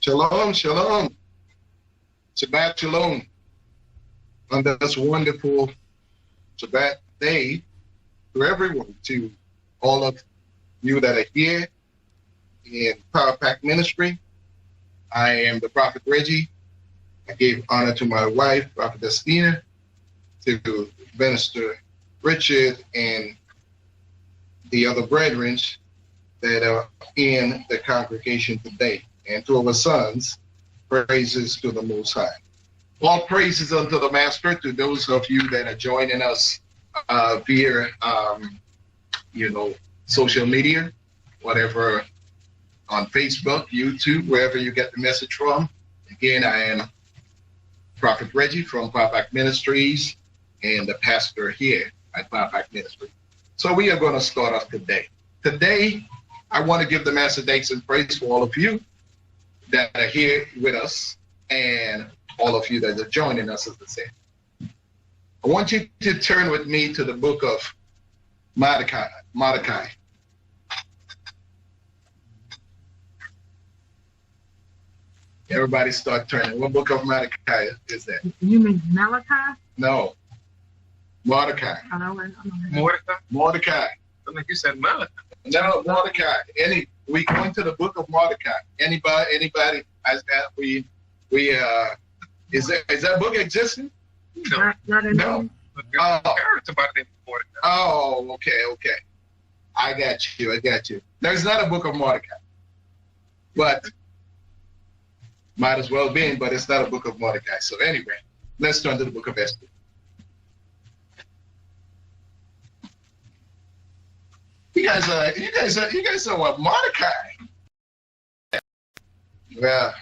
Shalom, shalom. Shabbat shalom. On this wonderful Shabbat day to everyone, to all of you that are here in Power Pack Ministry. I am the Prophet Reggie. I gave honor to my wife, Prophetess Tina, to Minister Richard, and the other brethren that are in the congregation today, and to our sons. Praises to the Most High. All praises unto the Master. To those of you that are joining us via, social media, whatever, on Facebook, YouTube, wherever you get the message from. Again, I am Prophet Reggie from Power Pack Ministries and the pastor here at Power Pack Ministry. So we are going to start off today. Today, I want to give the Master thanks and praise for all of you that are here with us and all of you that are joining us, as I said. I want you to turn with me to the book of Mordecai. Everybody start turning. What book of Mordecai is that? You mean Malachi? No. Mordecai. Mordecai. I think you said Malachi. No, Mordecai. We going to the book of Mordecai. Anybody? Is that book existing? No. No. Oh, okay. I got you. There's not a book of Mordecai, but might as well be, but it's not a book of Mordecai. So anyway, let's turn to the book of Esther. You guys are what, Mordecai? Well,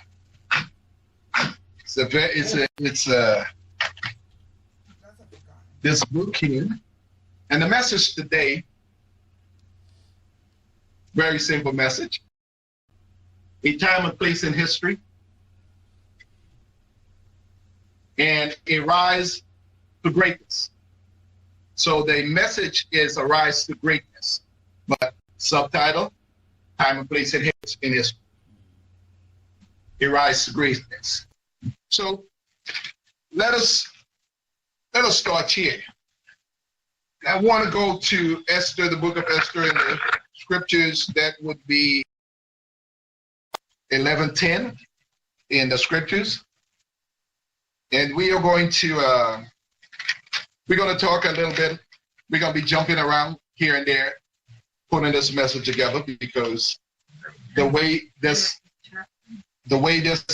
this book here, and the message today, very simple message. A time and place in history, and a rise to greatness. So the message is a rise to greatness, but subtitle, time and place in history. A rise to greatness. So let us start here. I want to go to Esther, the book of Esther, in the scriptures. That would be 11:10 in the scriptures, and we are going to talk a little bit. We're going to be jumping around here and there, putting this message together, because the way this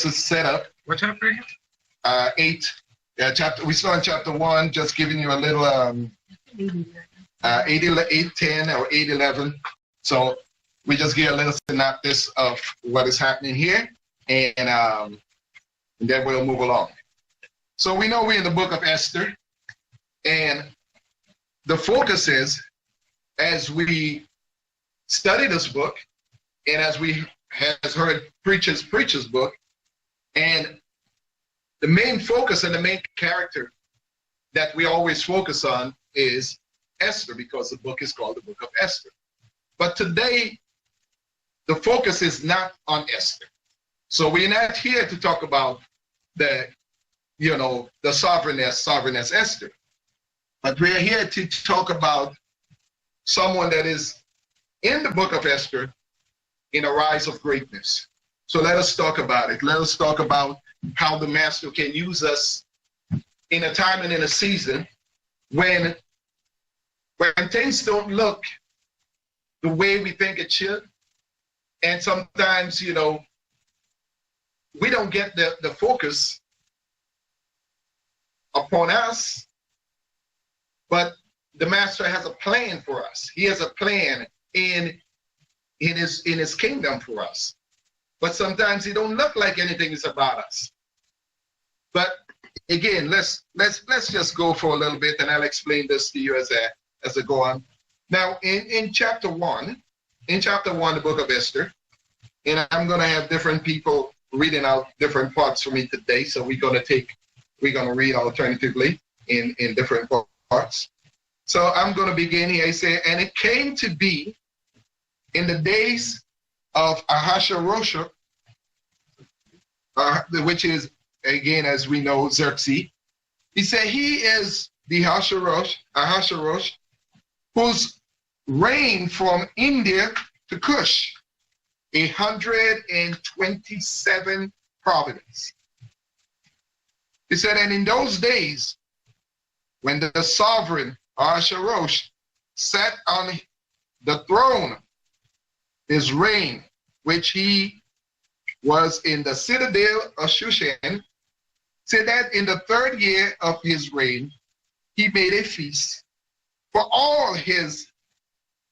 is set up. What chapter? 8. Yeah, we saw in chapter 1, just giving you a little 8:10 or 8:11. So we just get a little synopsis of what is happening here, and then we'll move along. So we know we're in the book of Esther, and the focus is, as we study this book, and as we has heard preachers preach this book, and the main focus and the main character that we always focus on is Esther, because the book is called the book of Esther. But today, the focus is not on Esther. So we're not here to talk about the sovereigness Esther, but we're here to talk about someone that is in the book of Esther in a rise of greatness. So let us talk about it. Let us talk about how the Master can use us in a time and in a season when things don't look the way we think it should. And sometimes, we don't get the focus upon us, but the Master has a plan for us. He has a plan in his kingdom for us. But sometimes it don't look like anything is about us. But again, let's just go for a little bit, and I'll explain this to you as I go on. Now, in chapter 1, the book of Esther, and I'm going to have different people reading out different parts for me today. So we're going to read alternatively in different parts. So I'm going to begin here. I say, and it came to be in the days of Ahasuerus, which is, again, as we know, Xerxes. He said he is the Ahasuerus, whose reign from India to Kush, 127 provinces. He said, and in those days, when the sovereign Ahasuerus sat on the throne, his reign, which he was in the citadel of Shushan, said that in the 3rd year of his reign, he made a feast for all his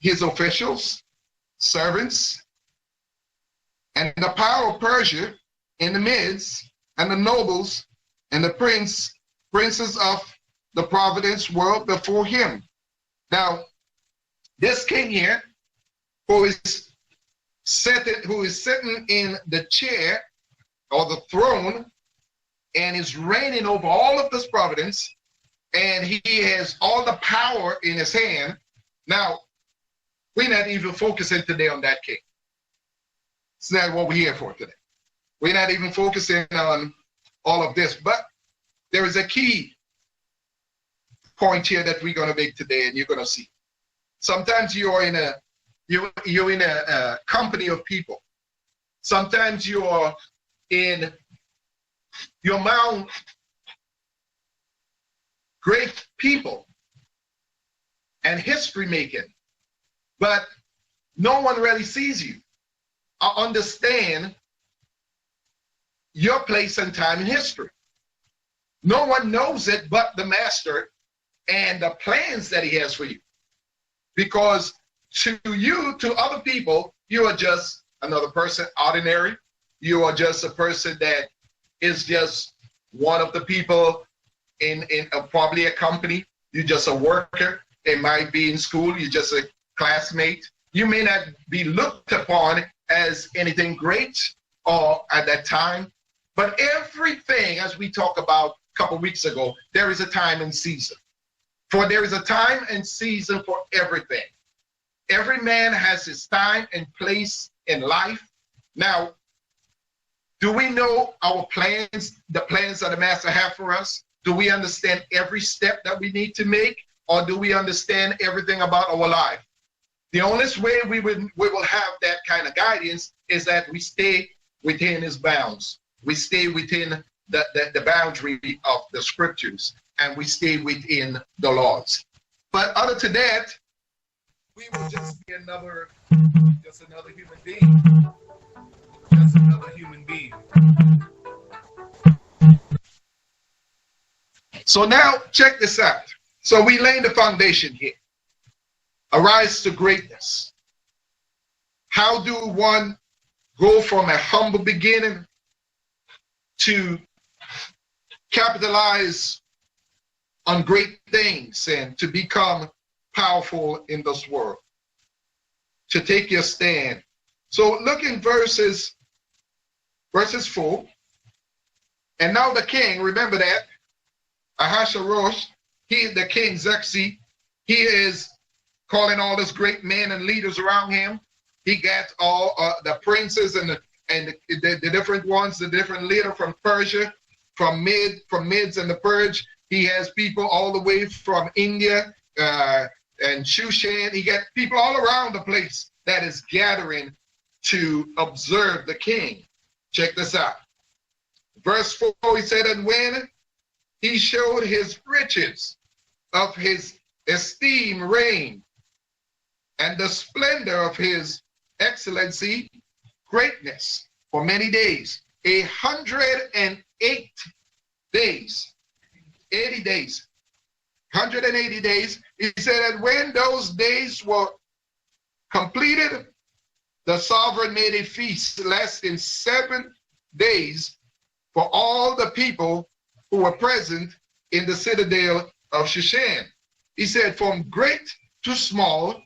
officials, servants, and the power of Persia in the midst, and the nobles and the princes of the province were before him. Now, this king here, who is sitting in the chair or the throne and is reigning over all of this province, and he has all the power in his hand. Now, we're not even focusing today on that king. It's not what we're here for today. We're not even focusing on all of this, but there is a key point here that we're going to make today, and you're going to see. Sometimes you're in a company of people. Sometimes you're among great people and history making, but no one really sees you or understand your place and time in history. No one knows it but the master and the plans that he has for you. Because to you, to other people, you are just another person, ordinary. You are just a person that is just one of the people in probably a company. You're just a worker. It might be in school. You're just a classmate. You may not be looked upon as anything great or at that time. But everything, as we talked about a couple weeks ago, there is a time and season. For there is a time and season for everything. Every man has his time and place in life. Now, do we know our plans, the plans that the Master have for us? Do we understand every step that we need to make? Or do we understand everything about our life? The only way we will have that kind of guidance is that we stay within his bounds. We stay within the boundary of the scriptures, and we stay within the laws. But other to that, we will just be another human being. Just another human being. So now, check this out. So we lay the foundation here. Arise to greatness. How do one go from a humble beginning to capitalize on great things and to become powerful in this world? To take your stand. So look in verses 4. And now the king, remember that, Ahasuerus, the king Xerxes, he is calling all his great men and leaders around him. He got all the princes and the different ones, the different leader from Persia, from Mids and the Purge. He has people all the way from India and Shushan. He got people all around the place that is gathering to observe the king. Check this out. Verse 4, he said, and when he showed his riches of his esteem reign and the splendor of his excellency, greatness for many days, 108 days, 80 days, 180 days. He said, and when those days were completed, the sovereign made a feast lasting 7 days for all the people who were present in the citadel of Shushan. He said, from great to small,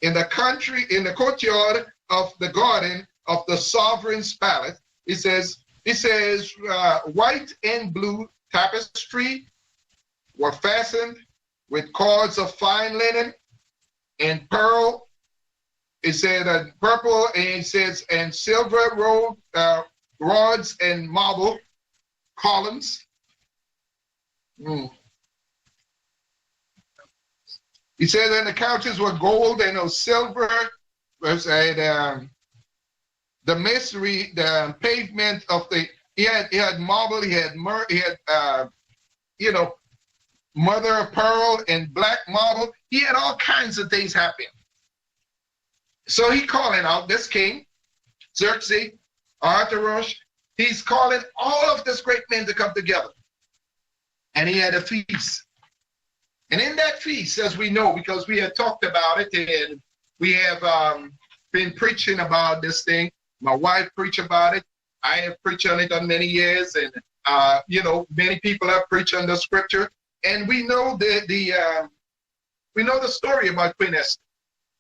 in the courtyard of the garden of the sovereign's palace. It says white and blue tapestry were fastened with cords of fine linen and pearl. It said purple, and it says, and silver rods and marble columns. He said, and the couches were gold and of silver. The masonry, the pavement of the, he had marble, he had mother of pearl and black marble. He had all kinds of things happen. So he calling out this king, Xerxes, Artarosh. He's calling all of this great men to come together. And he had a feast. And in that feast, as we know, because we had talked about it, and we have been preaching about this thing. My wife preached about it. I have preached on it on many years, and many people have preached on the scripture. And we know the story about Queen Esther.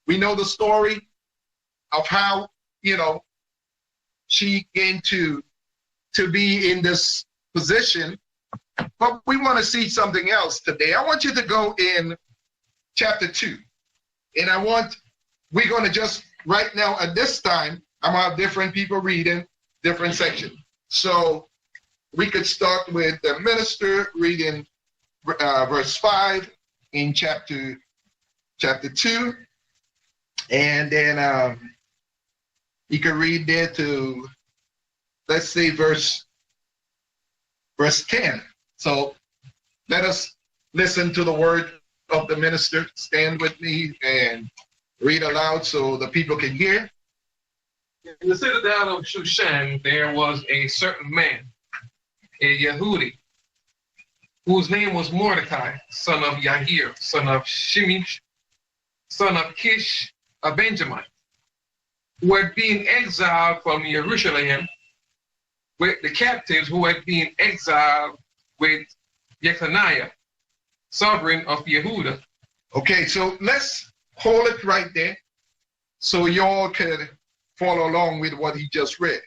We know the story of how she came to be in this position. But we want to see something else today. I want you to go in chapter 2. And we're going to just, right now at this time, I'm going to have different people reading different sections. So we could start with the minister reading verse 5 in chapter 2. And then you can read there to, let's say, verse 10. So let us listen to the word of the minister. Stand with me and read aloud so the people can hear. In the citadel of Shushan, there was a certain man, a Yehudi, whose name was Mordecai, son of Yahir, son of Shemish, son of Kish, a Benjamite, who had been exiled from Jerusalem with the captives who had been exiled with Jeconiah, sovereign of Yehuda. Okay, so let's hold it right there so y'all could follow along with what he just read.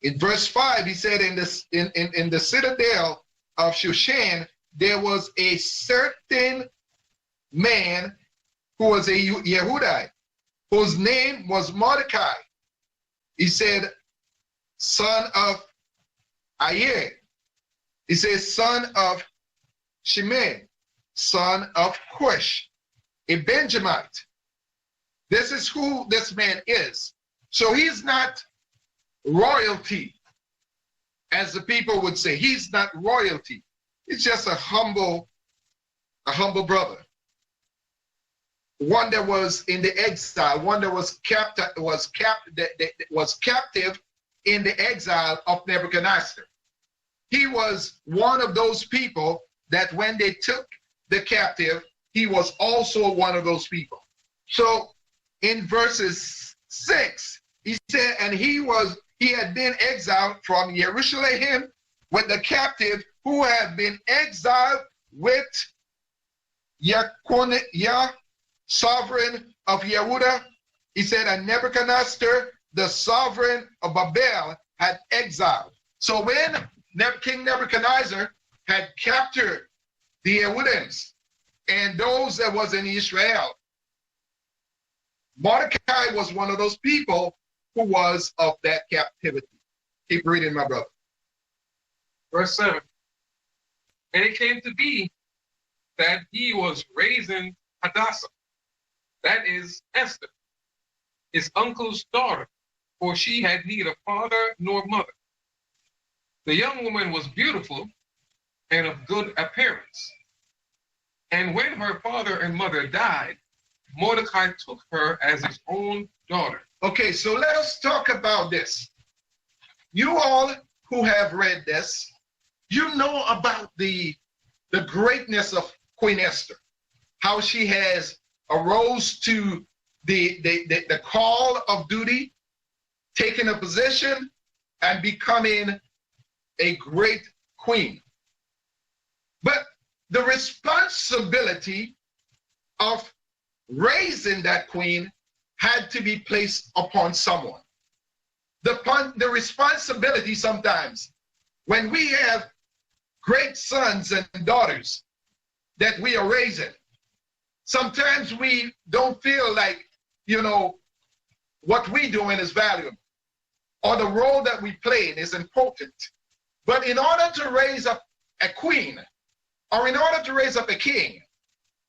In verse 5, he said, in the citadel of Shushan, there was a certain man who was a Yehudite, whose name was Mordecai. He said, son of Ayer. He says, son of Shimei, son of Cush, a Benjamite. This is who this man is. So he's not royalty, as the people would say. He's not royalty. He's just a humble brother. One that was in the exile, one that was captive in the exile of Nebuchadnezzar. He was one of those people that when they took the captive, he was also one of those people. So in verses 6, he said, and he had been exiled from Jerusalem with the captive who had been exiled with Jeconiah, sovereign of Yehuda. He said, and Nebuchadnezzar, the sovereign of Babel, had exiled. So when King Nebuchadnezzar had captured the Yehudians and those that was in Israel, Mordecai was one of those people who was of that captivity. Keep reading, my brother. Verse 7. And it came to be that he was raising Hadassah, that is Esther, his uncle's daughter, for she had neither father nor mother. The young woman was beautiful and of good appearance. And when her father and mother died, Mordecai took her as his own daughter. Okay, so let us talk about this. You all who have read this, you know about the greatness of Queen Esther, how she has arose to the call of duty, taking a position and becoming a great queen. But the responsibility of raising that queen had to be placed upon someone. The responsibility sometimes, when we have great sons and daughters that we are raising, sometimes we don't feel like, what we're doing is valuable. or the role that we play is important. But in order to raise up a queen, or in order to raise up a king,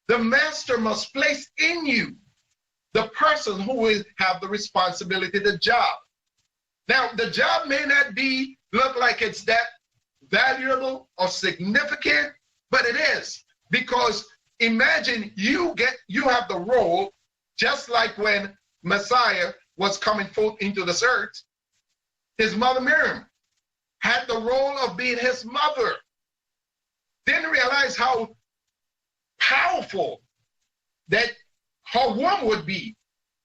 the master must place in you the person who will have the responsibility, the job. Now, the job may not look like it's that valuable or significant, but it is, because imagine you have the role, just like when Messiah was coming forth into this earth, his mother Miriam had the role of being his mother. Didn't realize how powerful that her womb would be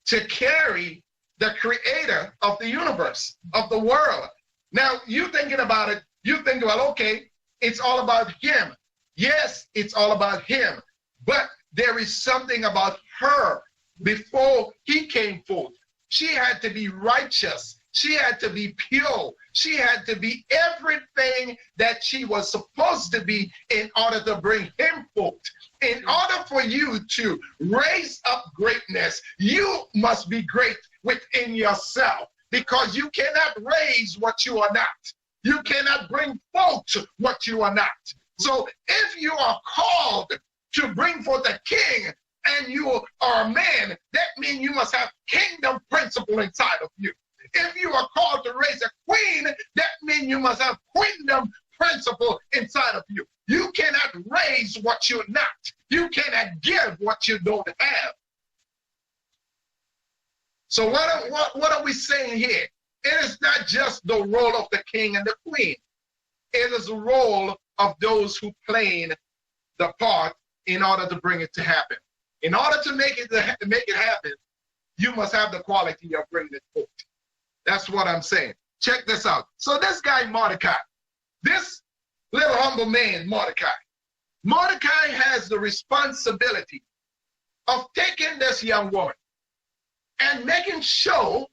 to carry the creator of the universe, of the world. Now, you thinking about it, you think, well, okay, it's all about him. Yes, it's all about him. But there is something about her before he came forth. She had to be righteous. She had to be pure. She had to be everything that she was supposed to be in order to bring him forth. In order for you to raise up greatness, you must be great within yourself, because you cannot raise what you are not. You cannot bring forth what you are not. So if you are called to bring forth a king and you are a man, that means you must have kingdom principle inside of you. If you are called to raise a queen, that means you must have kingdom principle inside of you. You cannot raise what you're not. You cannot give what you don't have. So what are we saying here? It is not just the role of the king and the queen. It is the role of those who play the part in order to bring it to happen. In order to make it happen, you must have the quality of bringing it forth. That's what I'm saying. Check this out. So this guy Mordecai, this little humble man Mordecai has the responsibility of taking this young woman and making sure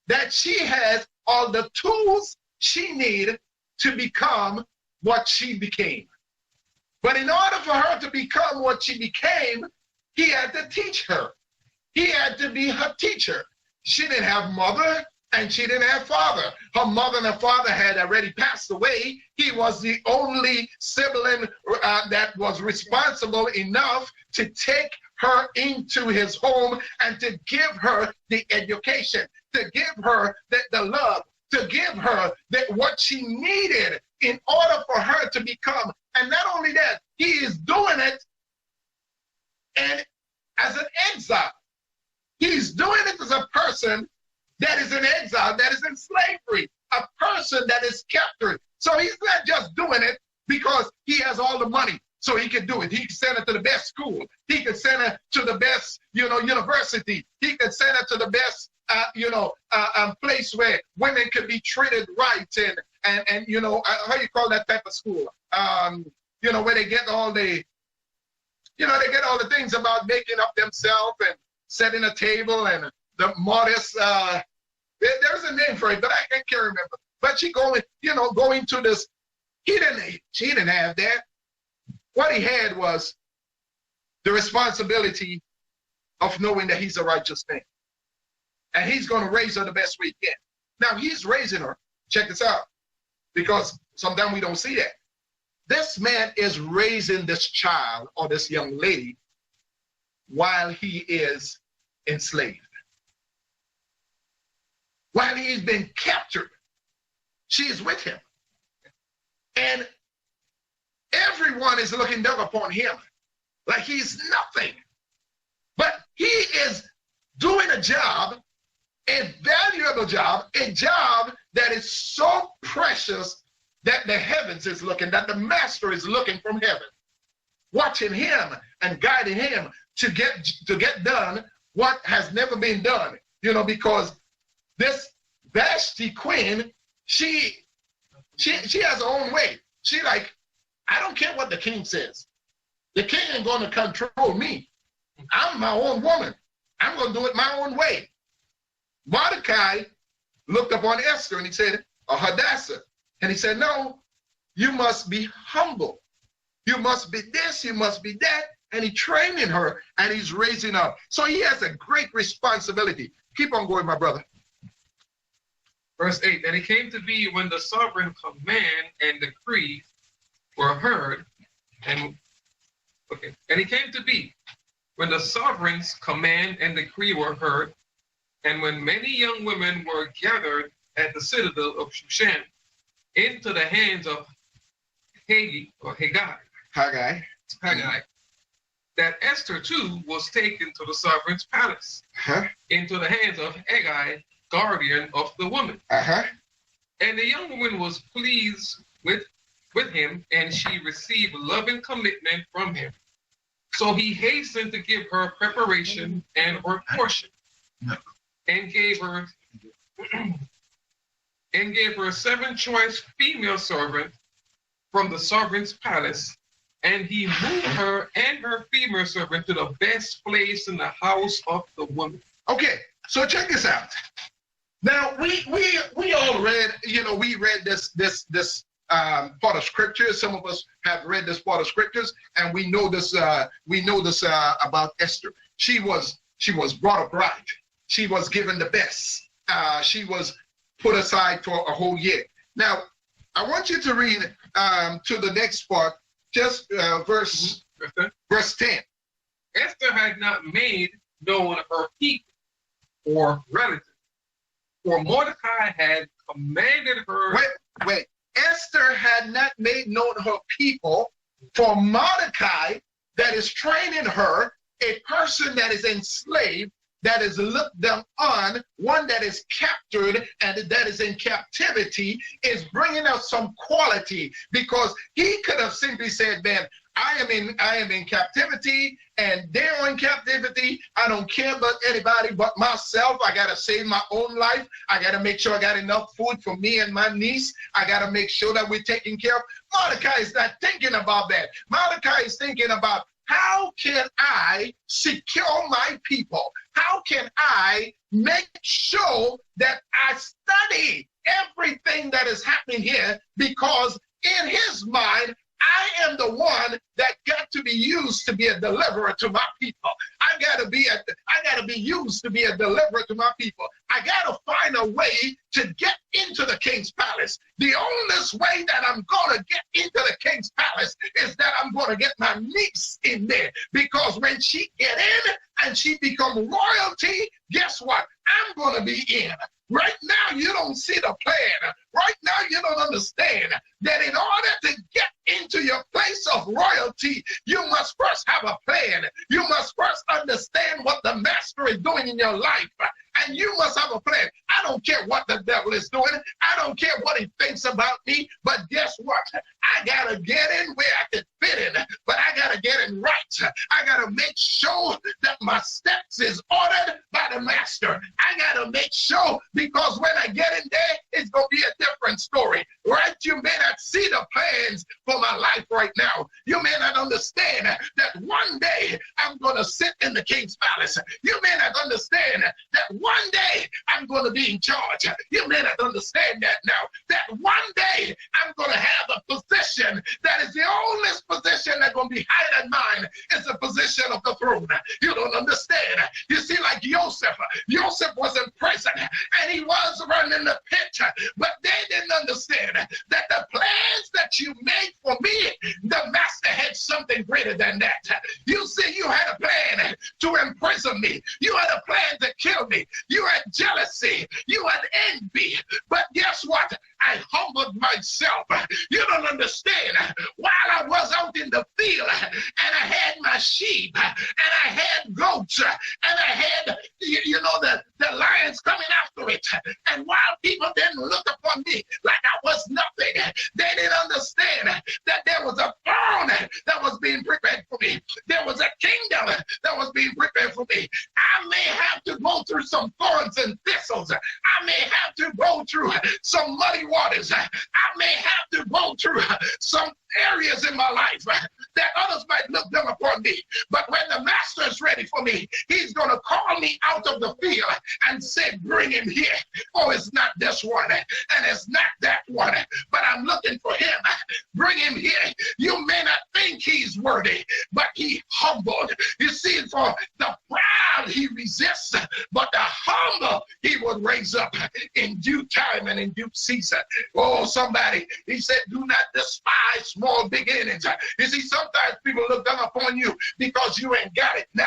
that she has all the tools she needed to become what she became. But in order for her to become what she became, he had to teach her. He had to be her teacher. She didn't have mother and she didn't have father. Her mother and her father had already passed away. He was the only sibling that was responsible enough to take her into his home and to give her the education, to give her the love, to give her what she needed in order for her to become. And not only that, he is doing it and as an exile. He's doing it as a person that is in exile, that is in slavery, a person that is captured. So he's not just doing it because he has all the money, so he can do it. He can send her to the best school. He can send her to the best, university. He can send her to the best, place where women can be treated right and how you call that type of school? Where they get all the, they get all the things about making up themselves and setting a table and the modest, there's a name for it, but I can't remember. But she going to this, she didn't have that. What he had was the responsibility of knowing that he's a righteous man. And he's going to raise her the best way he can. Now he's raising her. Check this out. Because sometimes we don't see that. This man is raising this child or this young lady while he is enslaved. While he's been captured, she is with him. And everyone is looking down upon him like he's nothing. But he is doing a job, a valuable job, a job that is so precious that the heavens is looking, that the master is looking from heaven, watching him and guiding him to get done what has never been done. Because this Vashti queen, she has her own way. She like, I don't care what the king says. The king ain't going to control me. I'm my own woman. I'm going to do it my own way. Mordecai looked upon Esther and he said, or Hadassah, and he said, no, you must be humble. You must be this, you must be that. And he's training her and he's raising up. So he has a great responsibility. Keep on going, my brother. Verse 8, and it came to be when the sovereign command and decree were heard, and it came to be when the sovereign's command and decree were heard, and when many young women were gathered at the citadel of Shushan into the hands of Haggai, that Esther too was taken to the sovereign's palace, into the hands of Haggai, guardian of the woman. And the young woman was pleased with him, and she received loving commitment from him. So he hastened to give her preparation and her portion, and gave her 7 choice female servants from the sovereign's palace, and he moved her and her female servant to the best place in the house of the woman. Okay, so check this out. Now we all read, we read this part of scripture. Some of us have read this part of scriptures, and we know this about Esther. She was brought up right. She was given the best. She was put aside for a whole year. Now I want you to read to the next part, just verse 10. Esther had not made known her people or relatives, for Mordecai had commanded her. Wait. Esther had not made known her people, for Mordecai, that is training her, a person that is enslaved, that is looked down on, one that is captured and that is in captivity, is bringing out some quality, because he could have simply said, man, I am in captivity, and they're in captivity. I don't care about anybody but myself. I got to save my own life. I got to make sure I got enough food for me and my niece. I got to make sure that we're taken care of. Mordecai is not thinking about that. Mordecai is thinking about, how can I secure my people? How can I make sure that I study everything that is happening here? Because in his mind, I am the one that got to be used to be a deliverer to my people. I gotta be used to be a deliverer to my people. I gotta find a way to get into the king's palace. The only way that I'm gonna get into the king's palace is that I'm gonna get my niece in there. Because when she get in and she become royalty, guess what? I'm gonna be in. Right now, you don't see the plan. Right now, you don't understand that in order to get into your place of royalty, you must first have a plan. You must first understand what the master is doing in your life. And you must have a plan. I don't care what the devil is doing. I don't care what he thinks about me. But guess what? I got to get in where I can fit in. But I got to get in right. I got to make sure that my steps is ordered by the master. I got to make sure, because when I get in there, it's going to be a different story. Right? You may not see the plans for my life right now. You may not understand that one day I'm going to sit in the king's palace. You may not understand that one day I'm going to be in charge. You may not understand that now. That one day I'm going to have a position that is the only position that's going to be higher than mine. It's the position of the throne. You don't understand. You see, like Joseph was in prison and he was running the pit, but they didn't understand that the plans that you made for me, the master had something greater than that. You see, you had a plan to imprison me. You had a plan to kill me. You had jealousy. You had envy. But guess what? I humbled myself. You don't understand. While I was out in the field and I had my sheep and I had goats and I had, the lions coming after it. And while people didn't look upon me like I was nothing, they didn't understand that there was a throne that was being prepared for me. There was a kingdom that was being prepared for me. I may have to go through some thorns and thistles. I may have to go through some muddy waters. I may have to go through some areas in my life that others might look down upon me. But when the master is ready for me, he's going to call me out of the field and say, bring him here. Oh, it's not this one and it's not that one, but I'm looking for him. Bring him here. You may not think he's worthy, but he humbled. You see, for the proud he resists, but the humble he he would raise up in due time and in due season. Oh, somebody, he said, do not despise small beginnings. You see, sometimes people look down upon you because you ain't got it now.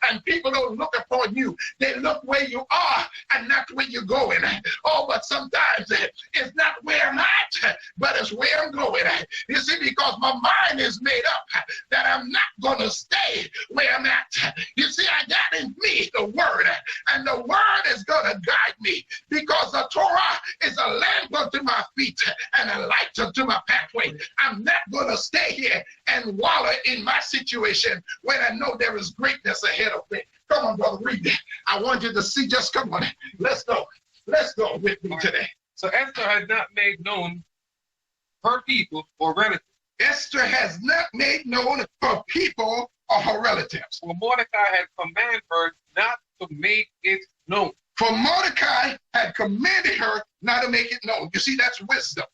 And people don't look upon you. They look where you are and not where you're going. Oh, but sometimes it's not where I'm at, but it's where I'm going. You see, because my mind is made up that I'm not going to stay where I'm at. You see, I got in me the word, and the word is going to guide me, because the Torah is a lamp unto my feet and a light unto my pathway. I'm not going to stay here and wallow in my situation when I know there is greatness ahead of me. Come on, brother, read it. I want you to see. Just come on. Let's go. Let's go with me today. So Esther had not made known her people or relatives. Esther has not made known her people or her relatives. For Mordecai had commanded her not to make it known. For Mordecai had commanded her not to make it known. You see, that's wisdom.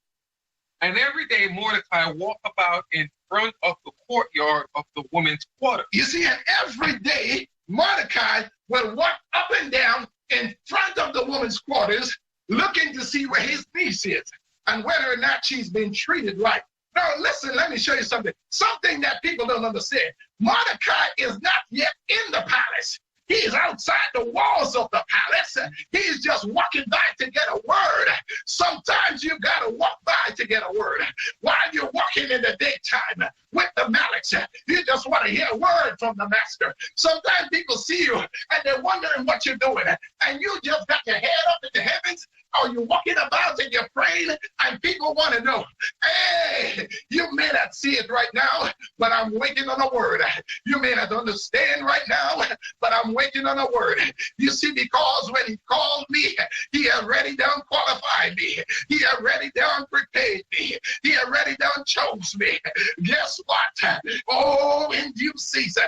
And every day Mordecai walked about in front of the courtyard of the women's quarter. You see, and every day Mordecai would walk up and down in front of the woman's quarters, looking to see where his niece is and whether or not she's been treated right. Now, listen, let me show you something. Something that people don't understand. Mordecai is not yet in the palace. He is outside the walls of the palace. He's just walking by to get a word. Sometimes you got to walk by to get a word. While you're walking in the daytime with the malice, you just want to hear a word from the master. Sometimes people see you and they're wondering what you're doing. And you just got your head up in the heavens, or you're walking about and you're praying, and people want to know, hey, you may not see it right now, but I'm waiting on a word. You may not understand right now, but I'm waiting on a word. You see, because when he called me, he already done qualified me. He already done prepared me. He already done chose me. Guess what? Oh, in due season,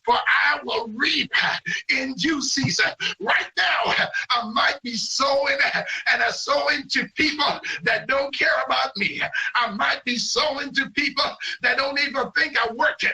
for I will reap in due season. Right now, I might be sowing, and I sow into people that don't care about me. I might be sowing to people that don't even think I work it.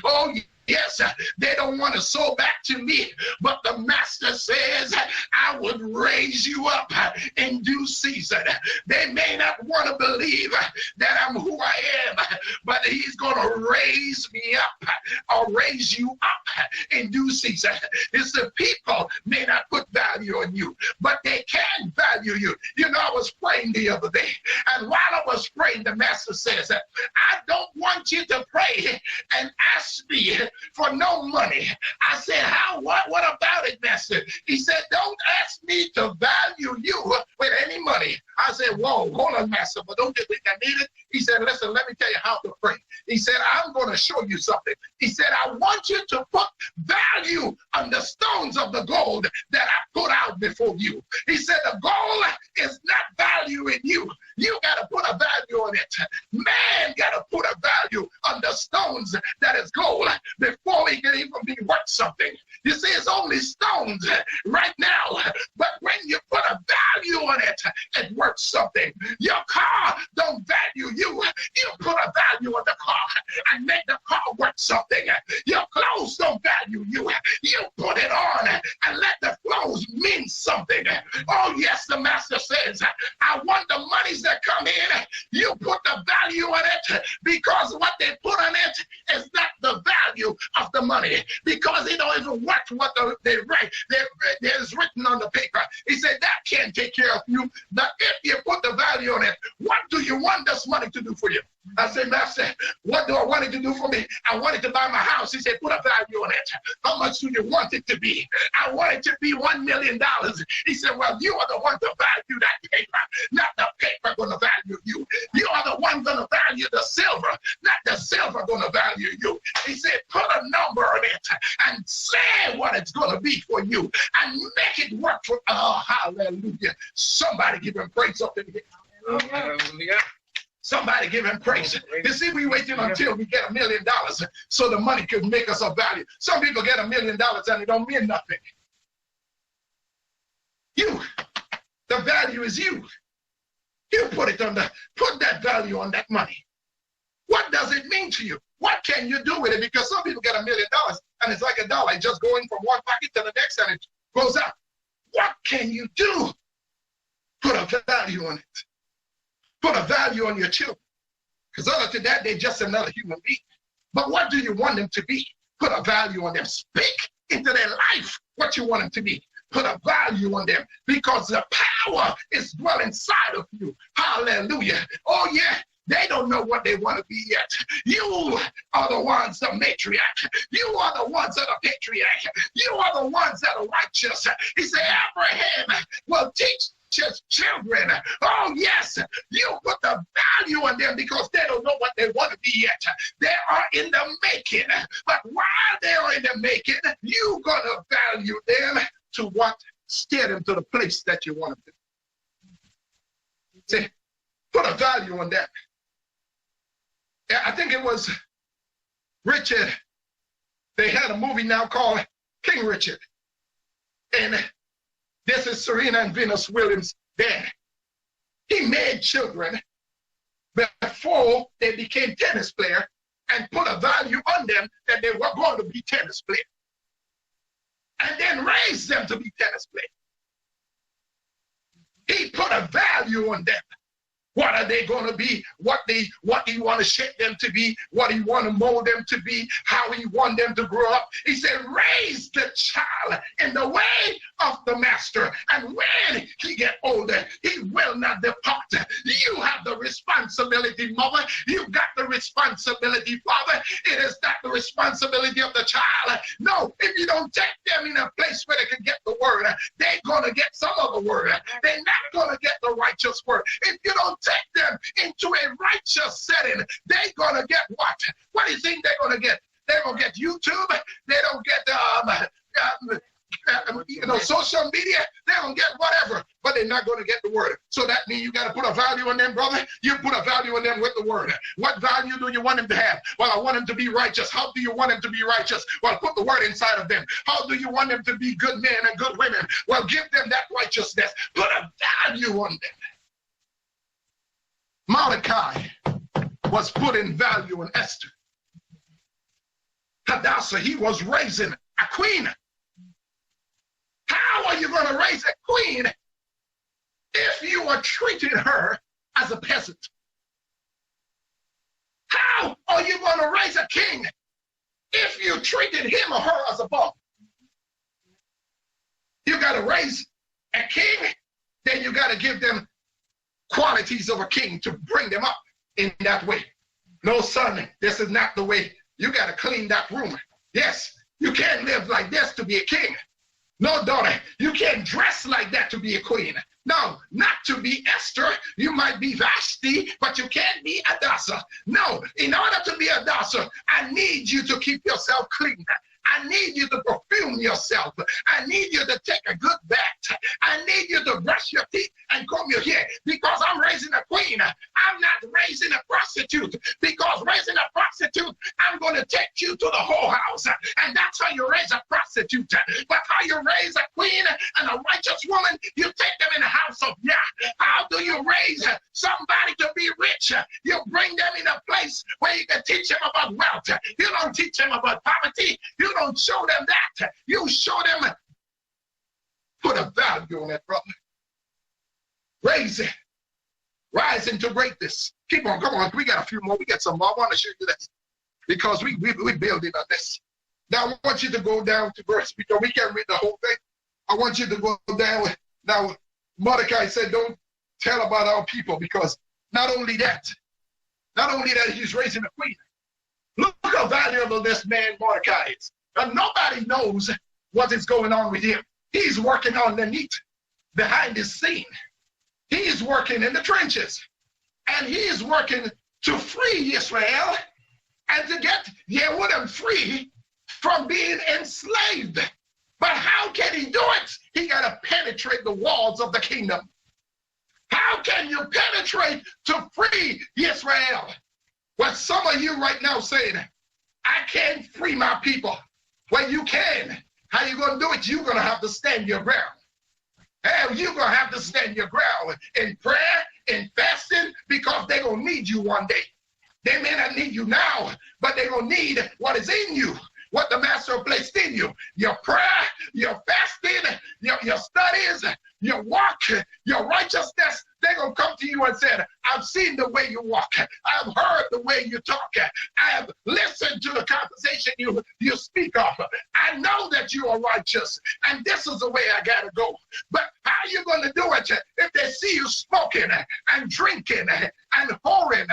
Oh, yes, they don't want to sow back to me, but the master says, I would raise you up in due season. They may not want to believe that I'm who I am, but he's going to raise me up, or raise you up in due season. It's the people may not put value on you, but they can value you. You know, I was praying the other day, and while I was praying, the master says, I don't want you to pray and ask me for no money. I said, what about it, master? He said, don't ask me to value you with any money. I said, whoa, hold on, master, but don't you think I need it? He said, listen, let me tell you how to pray. He said, I'm going to show you something. He said, I want you to put value on the stones of the gold that I put out before you. He said, the gold is not value in you. You got to put a value on it. Man got to put a value on the stones that is gold before it can even be worth something. You see, it's only stones right now, but when you put a value on it, it worth something. Your car don't value you. You put a value on the car and make the car worth something. Your clothes don't value you. You put it on and let the clothes mean something. Oh, yes, the master says, I want the monies that come in. You put the value on it, because what they put on it is not the value of the money, because it don't even watch what they write. There's written on the paper. He said that can't take care of you. But if you put the value on it, what do you want this money to do for you? I said, master, what do I want it to do for me? I want it to buy my house. He said, put a value on it. How much do you want it to be? I want it to be $1 million. He said, well, you are the one to value that paper, not the paper going to value you. You are the one going to value the silver, not the silver going to value you. He said, put a number on it and say what it's going to be for you and make it work for, oh, hallelujah. Somebody give him praise up in here. Hallelujah. Somebody give him praise. You see, we waiting until we get $1 million so the money could make us of value. Some people get $1 million and it don't mean nothing. You, the value is you. You put that value on that money. What does it mean to you? What can you do with it? Because some people get $1 million and it's like a dollar. It's just going from one pocket to the next and it goes up. what can you do? Put a value on it. Put a value on your children. Because other than that, they're just another human being. But what do you want them to be? Put a value on them. Speak into their life what you want them to be. Put a value on them because the power is dwelling inside of you. Hallelujah. Oh, yeah. They don't know what they want to be yet. You are the ones, the matriarch. You are the ones that are patriarch. You are the ones that are righteous. He said, Abraham will teach his children. Oh, yes, you put the value on them because they don't know what they want to be yet. They are in the making. But while they are in the making, you're going to value them to what? Steer them to the place that you want them to. See, put a value on that. I think it was Richard. They had a movie now called King Richard. And this is Serena and Venus Williams' dad. He made children before they became tennis players and put a value on them that they were going to be tennis players. And then raised them to be tennis players. He put a value on them. What are they going to be? What he want to shape them to be? What he want to mold them to be? How he want them to grow up? He said, raise the child in the way of the master. And when he get older, he will not depart. You have the responsibility, mother. You got the responsibility, father. It is not the responsibility of the child. No, if you don't take them in a place where they can get the word, they're going to get some of the word. They're not going to get the righteous word. If you don't take them into a righteous setting, they're going to get what? What do you think they're going to get? They're going to get YouTube. They don't get social media. They're going to get whatever, but they're not going to get the word. So that means you got to put a value on them, brother. You put a value on them with the word. What value do you want them to have? Well, I want them to be righteous. How do you want them to be righteous? Well, put the word inside of them. How do you want them to be good men and good women? Well, give them that righteousness. Put a value on them. Mordecai was putting value in Esther. Hadassah, he was raising a queen. How are you going to raise a queen if you are treating her as a peasant? How are you going to raise a king if you treated him or her as a bum? You got to raise a king, then you got to give them qualities of a king to bring them up in that way. No, son, this is not the way. You got to clean that room. Yes, you can't live like this to be a king. No, daughter, you can't dress like that to be a queen. No, not to be Esther. You might be Vashti, but you can't be Hadassah. No, in order to be Hadassah, I need you to keep yourself clean. I need you to perfume yourself. I need you to take a good bath. I need you to brush your teeth and comb your hair because I'm raising a queen. I'm not raising a prostitute because raising a prostitute, I'm going to take you to the whorehouse. And that's how you raise a prostitute. But how you raise a queen and a righteous woman, you take them in the house of Yah. How do you raise somebody to be rich? You bring them in a place where you can teach them about wealth. You don't teach them about poverty. You don't show them that. You show them, put a value on it, brother. Raise it. Rise into greatness. Keep on, come on. We got a few more. We got some more. I want to show you this because we building on this. Now, I want you to go down to verse, because we can't read the whole thing. I want you to go down. Now, Mordecai said, don't tell about our people, because not only that, he's raising a queen. Look how valuable this man Mordecai is. And nobody knows what is going on with him. He's working underneath, behind the scene. He's working in the trenches. And he's working to free Israel and to get Yehudim free from being enslaved. But how can he do it? He got to penetrate the walls of the kingdom. How can you penetrate to free Israel? Well, some of you right now saying, I can't free my people. Well, you can. How you going to do it? You're going to have to stand your ground. Hell, you're going to have to stand your ground in prayer, in fasting, because they're going to need you one day. They may not need you now, but they're going to need what is in you. what the master placed in you. Your prayer, your fasting, your studies, your walk, your righteousness, they're going to come to you and say, I've seen the way you walk. I've heard the way you talk. I have listened to the conversation you speak of. I know that you are righteous, and this is the way I got to go. But how are you going to do it if they see you smoking and drinking and whoring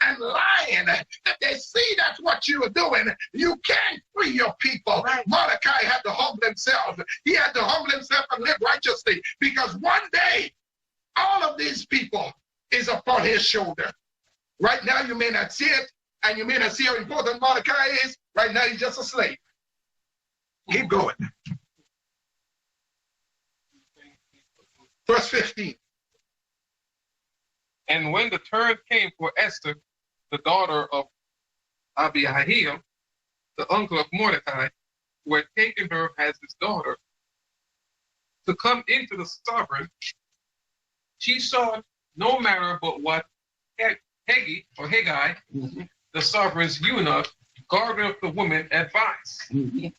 and lying? If they see that's what you are doing, you can't free your people. Right. Mordecai had to humble himself. He had to humble himself and live righteously, because one day all of these people is upon his shoulder. Right now you may not see it, and you may not see how important Mordecai is. Right now he's just a slave. Keep going. Verse 15. And when the turn came for Esther, the daughter of Abihail, the uncle of Mordecai, who had taken her as his daughter, to come into the sovereign, she sought no matter but what Haggai, the sovereign's eunuch, guardian of the women, advised.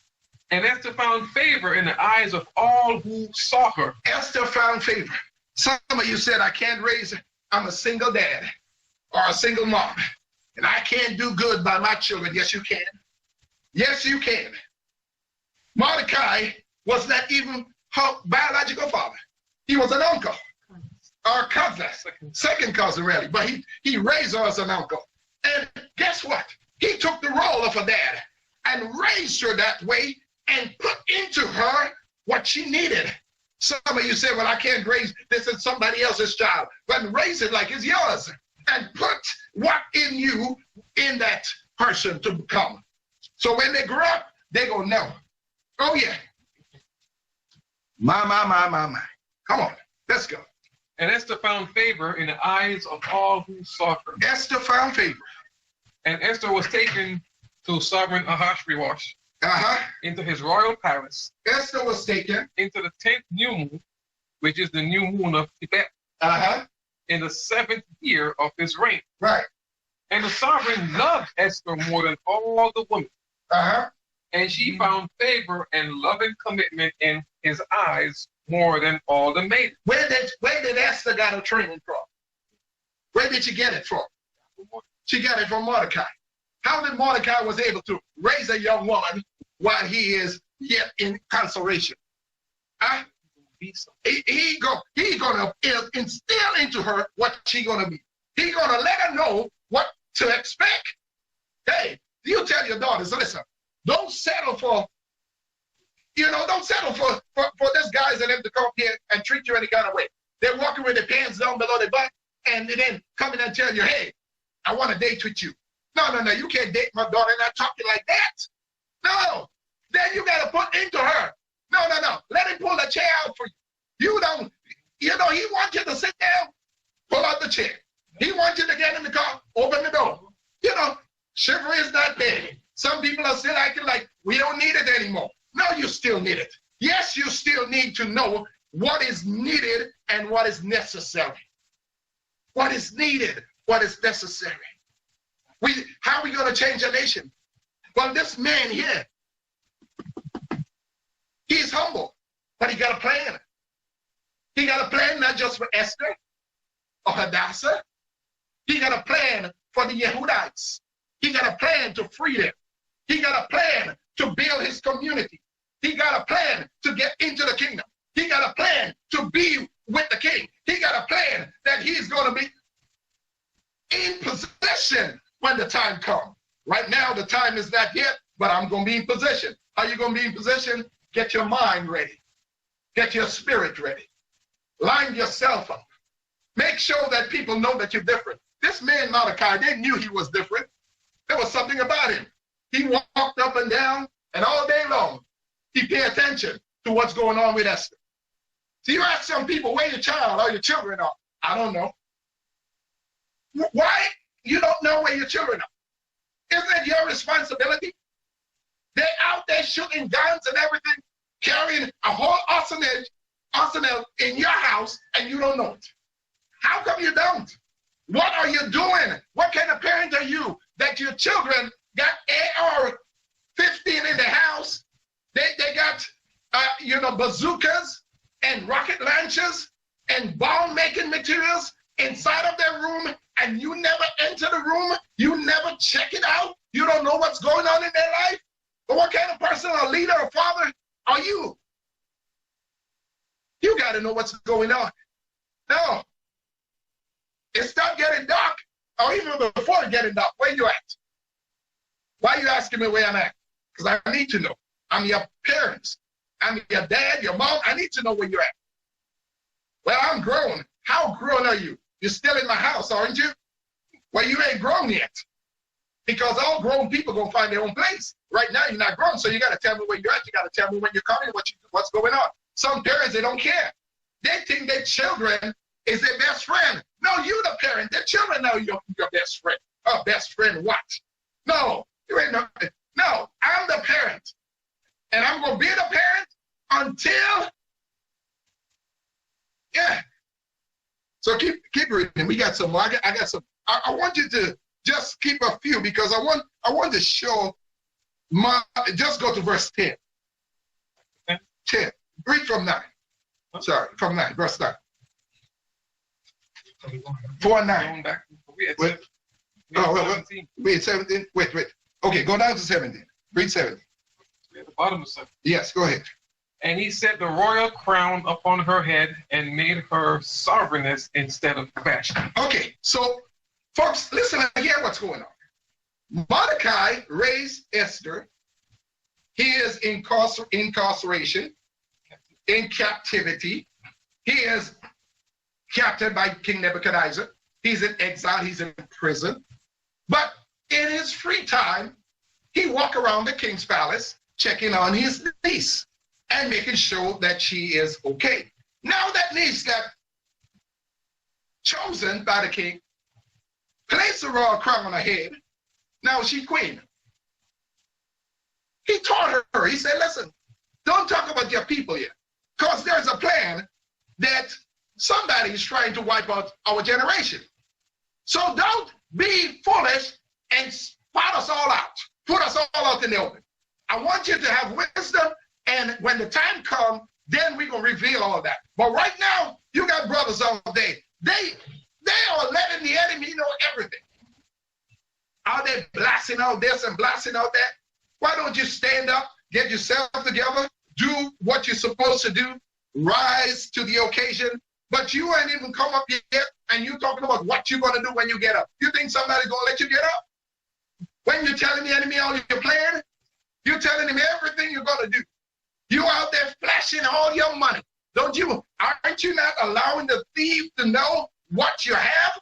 And Esther found favor in the eyes of all who saw her. Esther found favor. Some of you said, I can't raise, I'm a single dad or a single mom, and I can't do good by my children. Yes, you can. Yes, you can. Mordecai was not even her biological father. He was an uncle or cousin, second cousin really, but he raised her as an uncle. And guess what? He took the role of a dad and raised her that way and put into her what she needed. Some of you say, well, I can't raise, this is somebody else's child, but raise it like it's yours and put what in you in that person to become. So when they grow up, they gonna know. Oh yeah. My. Come on, let's go. And Esther found favor in the eyes of all who saw her. Esther found favor. And Esther was taken to sovereign Ahasuerus into his royal palace. Esther was taken into the 10th new moon, which is the new moon of Tibet, in the 7th year of his reign. Right. And the sovereign loved Esther more than all the women. And she found favor and loving commitment in his eyes more than all the maidens. Where did Esther got her training from? Where did she get it from? She got it from Mordecai. How did Mordecai was able to raise a young woman while he is yet in consolation? He gonna instill into her what she gonna be. He gonna let her know what to expect. Hey, you tell your daughters, listen, don't settle for, don't settle for this guys and them to come here and treat you any kind of way. They're walking with their pants down below their butt and then come in and tell you, hey, I want to date with you. No, you can't date my daughter and not talking like that. No, then you got to put into her. No, let him pull the chair out for you. You don't, he wants you to sit down, pull out the chair. He wants you to get in the car, open the door. Chivalry is not there. Some people are still acting like we don't need it anymore. No, you still need it. Yes, you still need to know what is needed and what is necessary. What is needed, what is necessary. How are we going to change a nation? Well, this man here, he's humble, but he got a plan. He got a plan not just for Esther or Hadassah. He got a plan for the Yehudites. He got a plan to free them. He got a plan to build his community. He got a plan to get into the kingdom. He got a plan to be with the king. He got a plan that he's going to be in possession when the time comes. Right now, the time is not yet, but I'm going to be in position. How you going to be in position? Get your mind ready. Get your spirit ready. Line yourself up. Make sure that people know that you're different. This man, Mordecai, they knew he was different. There was something about him. He walked up and down, and all day long, he paid attention to what's going on with Esther. So you ask some people, where your child or your children are? I don't know. Why you don't know where your children are? Isn't it your responsibility? They're out there shooting guns and everything, carrying a whole arsenal in your house, and you don't know it. How come you don't? What are you doing? What kind of parent are you that your children got AR 15 in the house. They got, bazookas and rocket launchers and bomb-making materials inside of their room, and you never enter the room. You never check it out. You don't know what's going on in their life. But what kind of person or leader or father are you? You got to know what's going on. No. It's not getting dark, or even before it getting dark. Where you at? Why are you asking me where I'm at? Because I need to know. I'm your parents. I'm your dad, your mom. I need to know where you're at. Well, I'm grown. How grown are you? You're still in my house, aren't you? Well, you ain't grown yet. Because all grown people going to find their own place. Right now, you're not grown, so you got to tell me where you're at. You got to tell me when you're coming, what's going on. Some parents, they don't care. They think their children is their best friend. No, you the parent. Their children know you're your best friend. Oh, best friend what? No, you ain't no. No, I'm the parent. And I'm going to be the parent until, yeah. So keep reading. We got some more. I got some. I want you to just keep a few because I want to show just go to verse 10. 10. Read from 9. Sorry, from 9, verse 9. 4 9. Wait, 17. Wait, 17. Wait. Okay, go down to 17. Read 17. At the bottom of 17. Yes, go ahead. And he set the royal crown upon her head and made her sovereigness instead of Vashti. Okay, so folks, listen again what's going on. Mordecai raised Esther. He is in incarceration, in captivity. He is captured by King Nebuchadnezzar. He's in exile. He's in prison. But in his free time, he walks around the king's palace, checking on his niece and making sure that she is okay. Now that niece got chosen by the king, placed the royal crown on her head. Now she's queen. He taught her. He said, listen, don't talk about your people yet, because there's a plan that somebody is trying to wipe out our generation. So don't be foolish and spot us all out. Put us all out in the open. I want you to have wisdom, and when the time comes, then we're going to reveal all of that. But right now, you got brothers all day. They are letting the enemy know everything. Are they blasting out this and blasting out that? Why don't you stand up, get yourself together, do what you're supposed to do, rise to the occasion? But you ain't even come up yet, and you're talking about what you're going to do when you get up. You think somebody's going to let you get up? When you're telling the enemy all your plan, you're telling him everything you're going to do. You out there flashing all your money. Aren't you not allowing the thief to know what you have?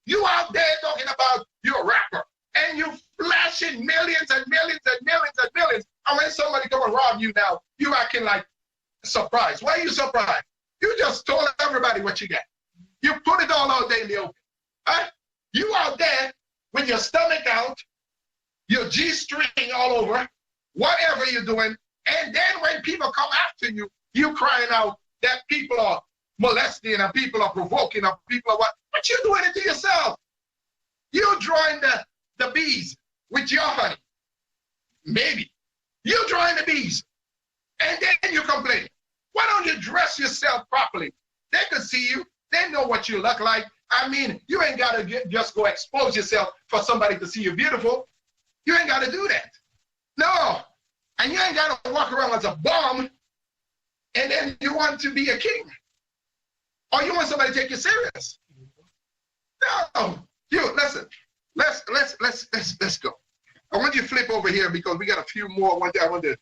You out there talking about you're a rapper, and you flashing millions and millions and millions and millions. And when somebody come and rob you now, you acting like surprised. Why are you surprised? You just told everybody what you got. You put it all out there in the open. Huh? You out there with your stomach out, your G-string all over, whatever you're doing, and then when people come after you, you crying out that people are molesting and people are provoking and people are what? But you're doing it to yourself. You're drawing the bees with your honey. Maybe. You're drawing the bees. And then you complain. Why don't you dress yourself properly? They can see you. They know what you look like. I mean, you ain't got to just go expose yourself for somebody to see you beautiful. You ain't got to do that. No. And you ain't got to walk around as a bum and then you want to be a king. Or you want somebody to take you serious. No. You, listen. Let's go. I want you to flip over here because we got a few more. I want to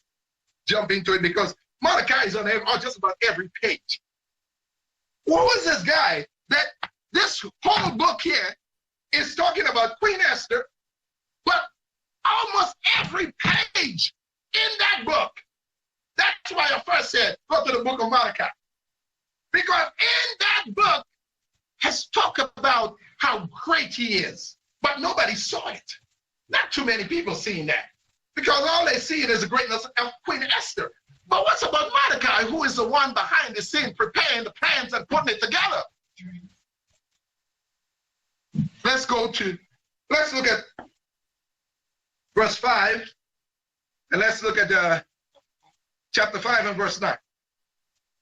jump into it because Mordecai is on just about every page. Who is this guy that this whole book here is talking about Queen Esther, but almost every page in that book, that's why I first said, go to the book of Mordecai. Because in that book has talked about how great he is, but nobody saw it. Not too many people seen that. Because all they see is the greatness of Queen Esther. But what's about Mordecai, who is the one behind the scene preparing the plans and putting it together? Let's look at verse 5 And let's look at chapter 5 and verse 9.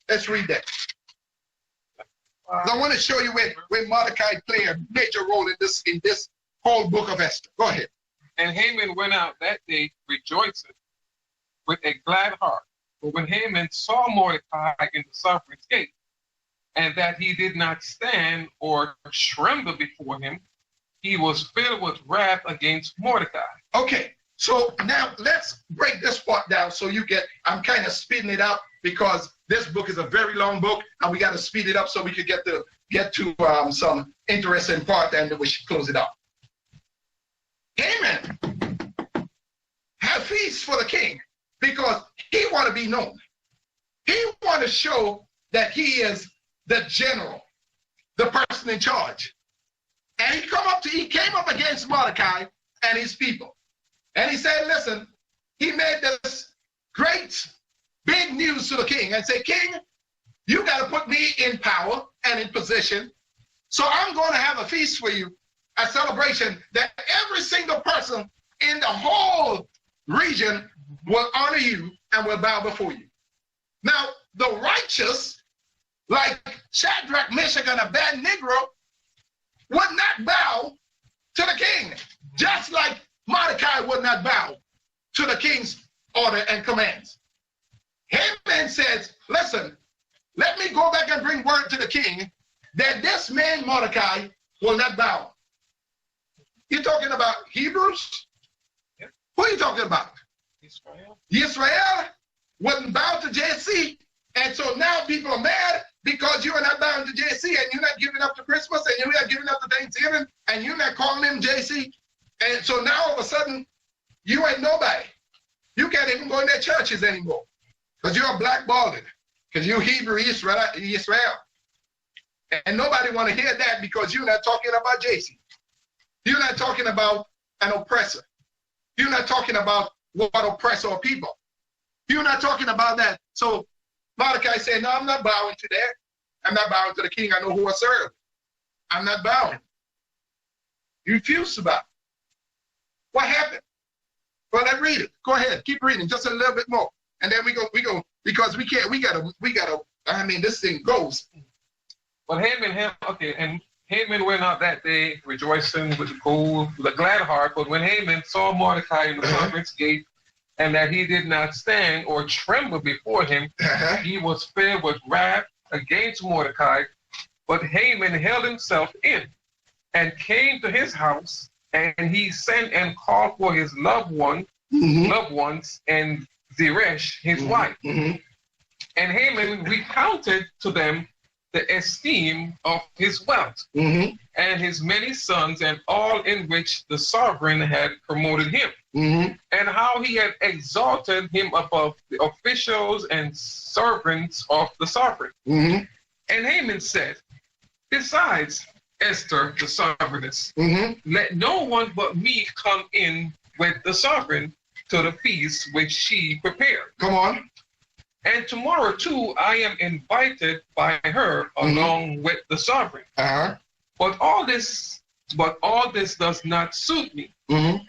Let's read that. I want to show you where Mordecai played a major role in this whole book of Esther. Go ahead. And Haman went out that day rejoicing with a glad heart. But when Haman saw Mordecai in the sovereign's gate, and that he did not stand or tremble before him, he was filled with wrath against Mordecai. Okay, so now let's break this part down so you get, I'm kind of speeding it up because this book is a very long book and we got to speed it up so we could get to some interesting part and we should close it up. Haman had feasts for the king because he want to be known. He want to show that he is the general, the person in charge. And he came up against Mordecai and his people. And he said, listen, he made this great big news to the king and said, King, you got to put me in power and in position. So I'm going to have a feast for you, a celebration that every single person in the whole region will honor you and will bow before you. Now, the righteous, like Shadrach, Meshach, and Abednego, would not bow to the king, just like Mordecai would not bow to the king's order and commands. Haman says, listen, let me go back and bring word to the king that this man Mordecai will not bow. You talking about Hebrews? Yep. Who are you talking about? Israel. Israel wouldn't bow to JC, and so now people are mad because you are not bowing to JC and you're not giving up to Christmas and you're not giving up to Thanksgiving and you're not calling him JC. And so now all of a sudden, you ain't nobody. You can't even go in their churches anymore because you're blackballed, because you're Hebrew Israel. And nobody want to hear that because you're not talking about JC. You're not talking about an oppressor. You're not talking about what oppress our people. You're not talking about that. So Mordecai said, no, I'm not bowing to that. I'm not bowing to the king. I know who I serve. I'm not bowing. You refuse to bow. What happened? Well, let's read it. Go ahead. Keep reading just a little bit more. And then we go, because we gotta, I mean, this thing goes. But Haman went out that day rejoicing with a glad heart. But when Haman saw Mordecai in the sovereign's gate, and that he did not stand or tremble before him, he was filled with wrath against Mordecai. But Haman held himself in and came to his house, and he sent and called for his loved ones and Zeresh, his wife. And Haman recounted to them the esteem of his wealth and his many sons and all in which the sovereign had promoted him, and how he had exalted him above the officials and servants of the sovereign. And Haman said, besides Esther, the sovereigness, let no one but me come in with the sovereign to the feast which she prepared. Come on. And tomorrow, too, I am invited by her along with the sovereign. But all this does not suit me,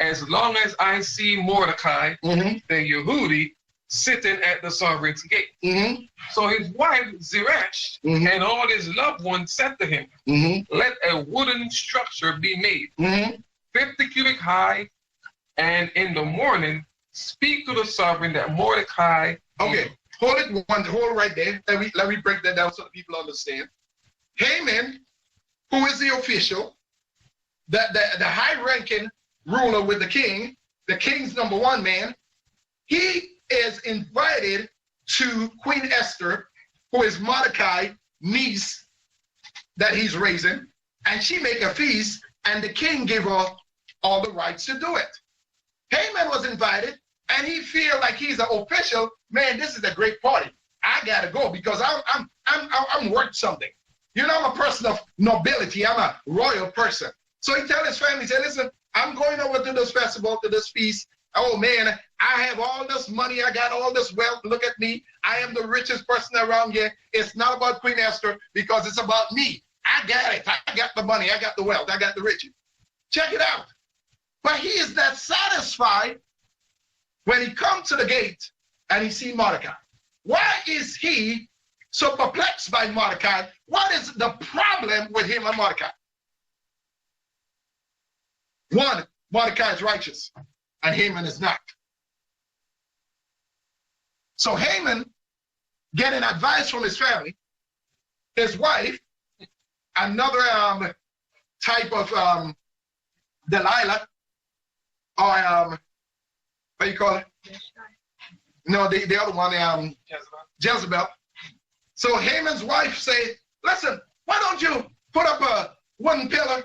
as long as I see Mordecai, the Yehudi, sitting at the sovereign's gate. So his wife Zeresh and all his loved ones said to him, let a wooden structure be made, 50 cubits high, and in the morning speak to the sovereign that Mordecai. Okay. Hold right there. Let me break that down so that people understand. Haman, who is the official, the high-ranking ruler with the king, the king's number one man, he is invited to Queen Esther, who is Mordecai's niece that he's raising, and she make a feast, and the king gave her all the rights to do it. Haman was invited, and he feel like he's an official. Man, this is a great party. I gotta go because I'm worth something. You know, I'm a person of nobility. I'm a royal person. So he tell his family, he said, listen, I'm going over to this festival, to this feast. Oh man, I have all this money. I got all this wealth. Look at me. I am the richest person around here. It's not about Queen Esther because it's about me. I got it. I got the money. I got the wealth. I got the riches. Check it out. But he is not satisfied when he comes to the gate and he see Mordecai. Why is he so perplexed by Mordecai? What is the problem with him and Mordecai? One, Mordecai is righteous and Haman is not. So Haman getting advice from his family, his wife, another type of Delilah, or what do you call it? No, the other one, Jezebel. So Haman's wife say, listen, why don't you put up a wooden pillar,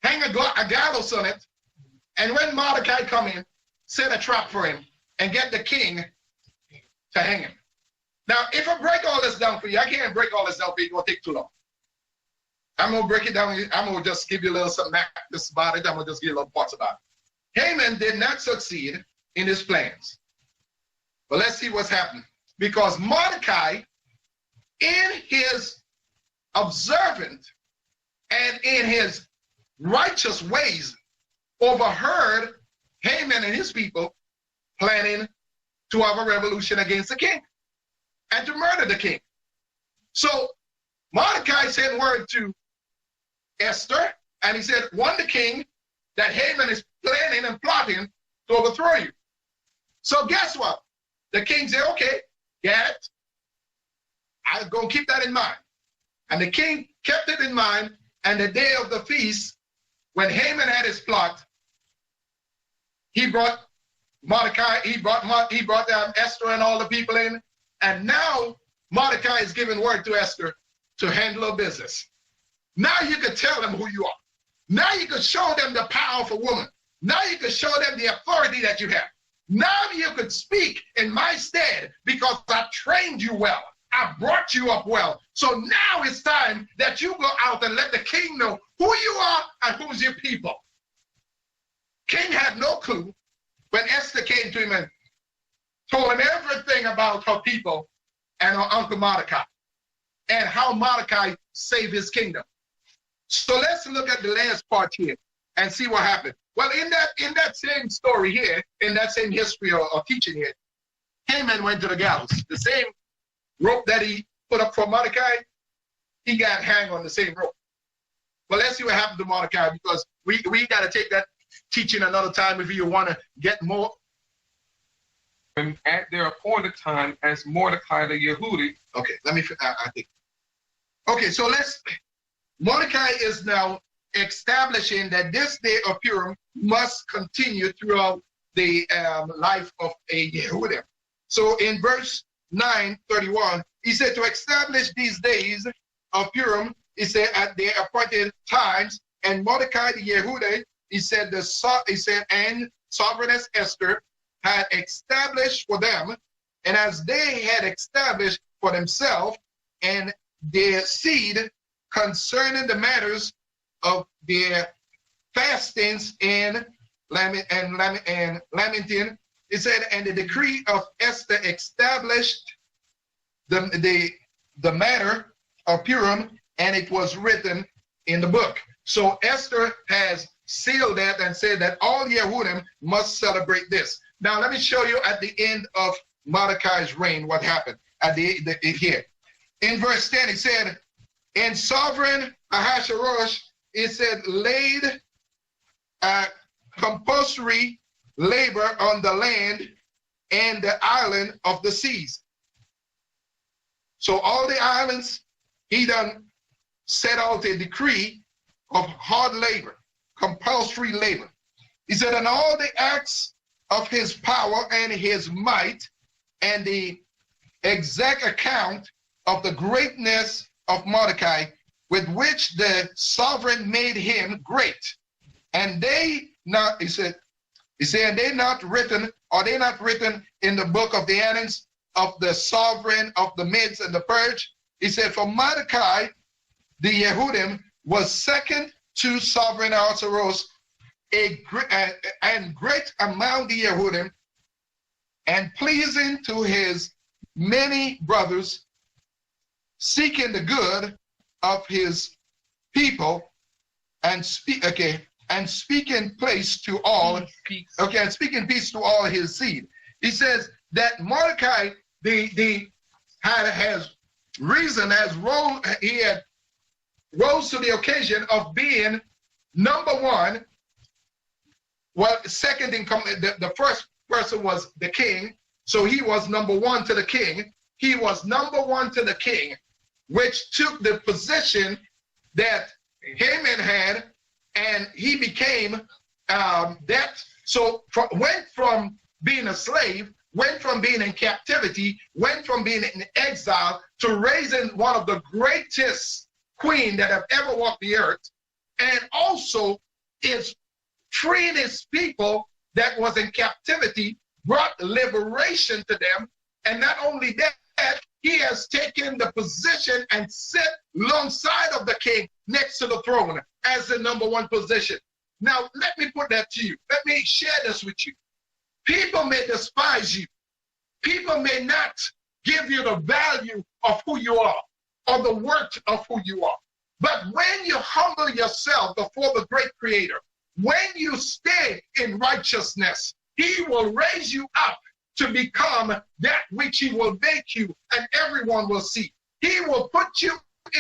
hang a gallows on it, and when Mordecai come in, set a trap for him and get the king to hang him. Now, if I break all this down for you, I can't break all this down for you, it's going to take too long. I'm going to break it down. I'm going to just give you a little something about it. I'm going to just give you a little parts about it. Haman did not succeed in his plans. But let's see what's happening. Because Mordecai, in his observant and in his righteous ways, overheard Haman and his people planning to have a revolution against the king and to murder the king. So Mordecai sent word to Esther, and he said, warn the king that Haman is planning and plotting to overthrow you. So guess what? The king said, okay, get it. I'm going to keep that in mind. And the king kept it in mind, and the day of the feast, when Haman had his plot, he brought Mordecai, he brought Esther and all the people in, and now Mordecai is giving word to Esther to handle her business. Now you could tell them who you are. Now you could show them the power of a woman. Now you could show them the authority that you have. Now you could speak in my stead because I trained you well. I brought you up well. So now it's time that you go out and let the king know who you are and who's your people. King had no clue when Esther came to him and told him everything about her people and her uncle Mordecai and how Mordecai saved his kingdom. So let's look at the last part here and see what happened. Well, in that same story here, in that same history or teaching here, Haman went to the gallows. The same rope that he put up for Mordecai, he got hanged on the same rope. Well, let's see what happened to Mordecai, because we got to take that teaching another time if you want to get more. And at their appointed time, as Mordecai the Yehudi. Okay, let me, I think. Okay, so Mordecai is now establishing that this day of Purim must continue throughout the life of a Yehudim. So in verse 9:31, he said to establish these days of Purim, he said at their appointed times, and Mordecai the Yehudi, he said and sovereigness Esther had established for them, and as they had established for themselves and their seed concerning the matters of their fastings and lamenting, it said, and the decree of Esther established the matter of Purim, and it was written in the book. So Esther has sealed that and said that all Yehudim must celebrate this. Now let me show you at the end of Mordecai's reign what happened at here. In verse 10 it said, and sovereign Ahasuerus, it said, laid compulsory labor on the land and the island of the seas. So all the islands, he done set out a decree of hard labor, compulsory labor. He said, and all the acts of his power and his might and the exact account of the greatness of Mordecai, with which the sovereign made him great. And they not, he said, and they not written, are they not written in the book of the annals of the sovereign of the Medes and the Persians? He said, for Mordecai, the Yehudim, was second to sovereign Ahasuerus, and great among the Yehudim, and pleasing to his many brothers, seeking the good of his people, and and speaking peace to all. Peace. Okay, and speaking peace to all his seed. He says that Mordecai, has risen, he had rose to the occasion of being number one. Well, second in command. The first person was the king, so he was number one to the king. He was number one to the king, which took the position that Haman had, and he became that. So went from being a slave, went from being in captivity, went from being in exile to raising one of the greatest queen that have ever walked the earth, and also is freeing his people that was in captivity, brought liberation to them, and not only that, he has taken the position and sit alongside of the king next to the throne as the number one position. Now, let me put that to you. Let me share this with you. People may despise you. People may not give you the value of who you are or the worth of who you are. But when you humble yourself before the great creator, when you stay in righteousness, he will raise you up to become that which he will make you, and everyone will see. He will put you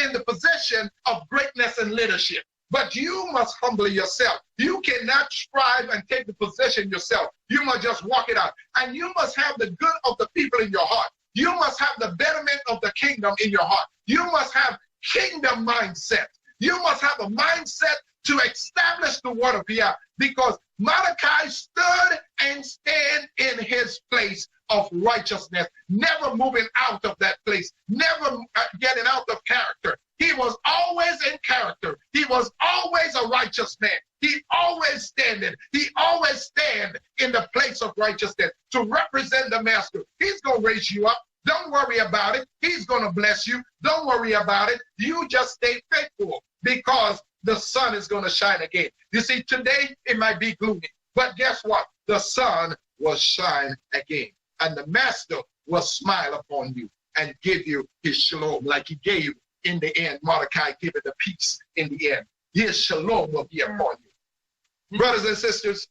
in the position of greatness and leadership. But you must humble yourself. You cannot strive and take the position yourself. You must just walk it out. And you must have the good of the people in your heart. You must have the betterment of the kingdom in your heart. You must have kingdom mindset. You must have a mindset to establish the word of Yah, because Mordecai stood and stand in his place of righteousness, never moving out of that place, never getting out of character. He was always in character. He was always a righteous man. He always standing. He always stand in the place of righteousness to represent the master. He's going to raise you up. Don't worry about it. He's going to bless you. Don't worry about it. You just stay faithful, because the sun is going to shine again. You see, today it might be gloomy, but guess what? The sun will shine again, and the master will smile upon you and give you his shalom like he gave in the end. Mordecai gave it the peace in the end. His shalom will be upon you. Brothers and sisters,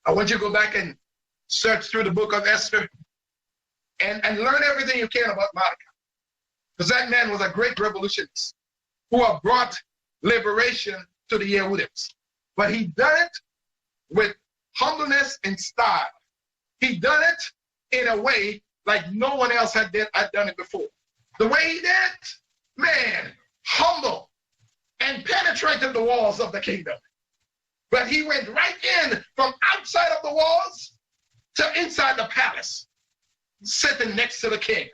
I want you to go back and search through the book of Esther and learn everything you can about Mordecai, because that man was a great revolutionist who have brought liberation to the Yehudims. But he done it with humbleness and style. He done it in a way like no one else had done it before. The way he did, man, humble and penetrated the walls of the kingdom. But he went right in from outside of the walls to inside the palace, sitting next to the king.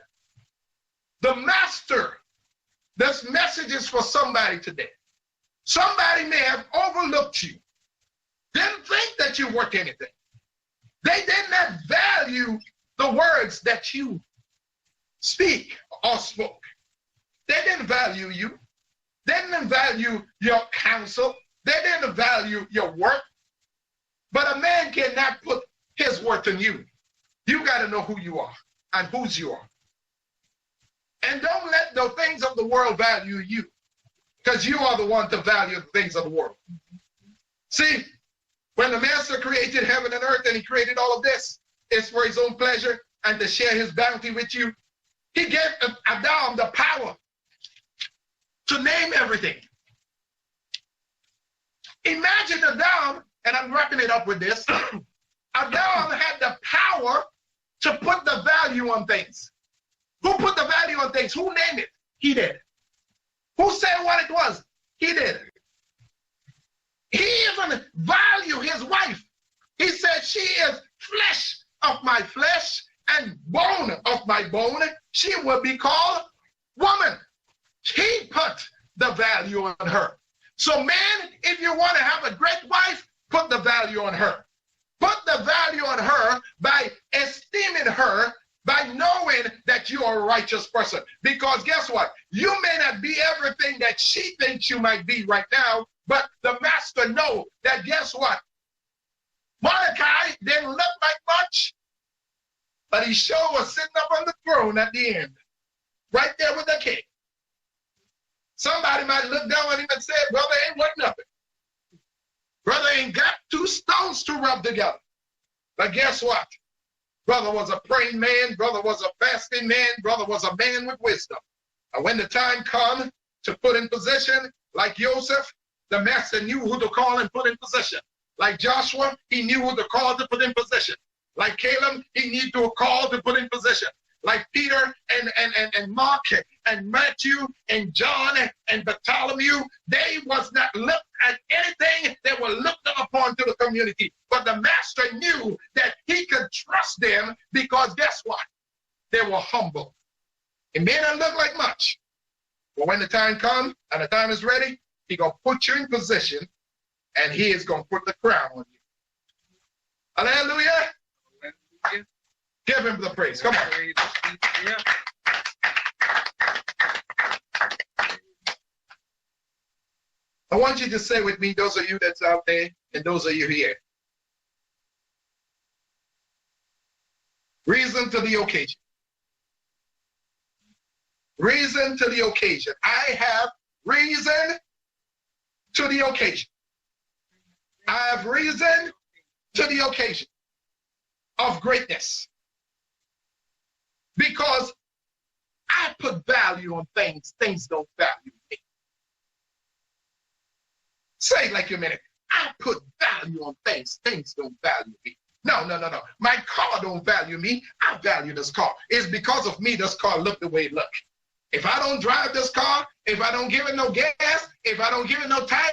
The master, this message is for somebody today. Somebody may have overlooked you, didn't think that you worth anything. They did not value the words that you speak or spoke. They didn't value you. They didn't value your counsel. They didn't value your work. But a man cannot put his worth in you. You got to know who you are and whose you are. And don't let the things of the world value you, because you are the one to value the things of the world. See, when the master created heaven and earth and he created all of this, it's for his own pleasure and to share his bounty with you. He gave Adam the power to name everything. Imagine Adam, and I'm wrapping it up with this. Adam had the power to put the value on things. Who put the value on things? Who named it? He did. Who said what it was? He did. He even valued his wife. He said, she is flesh of my flesh and bone of my bone. She will be called woman. He put the value on her. So man, if you want to have a great wife, put the value on her. Put the value on her by esteeming her, by knowing that you are a righteous person. Because guess what? You may not be everything that she thinks you might be right now, but the master knows that guess what? Mordecai didn't look like much, but he sure was sitting up on the throne at the end, right there with the king. Somebody might look down on him and say, well, they ain't worth nothing. Brother ain't got two stones to rub together. But guess what? Brother was a praying man. Brother was a fasting man. Brother was a man with wisdom. And when the time come to put in position, like Joseph, the master knew who to call and put in position. Like Joshua, he knew who to call to put in position. Like Caleb, he needed to call to put in position. Like Peter and Mark and Matthew and John and Bartholomew, they was not looked at anything. They were looked upon to the community. But the master knew that he could trust them because guess what? They were humble. It may not look like much, but when the time comes and the time is ready, he gonna put you in position and he is gonna put the crown on you. Hallelujah. Give him the praise. Come on. I want you to say with me, those of you that's out there and those of you here. Reason to the occasion. Reason to the occasion. I have reason to the occasion. I have reason to the occasion of greatness. Because I put value on things, things don't value me. Say it like you mean it. I put value on things, things don't value me. No. My car don't value me. I value this car. It's because of me this car look the way it look. If I don't drive this car, if I don't give it no gas, if I don't give it no time,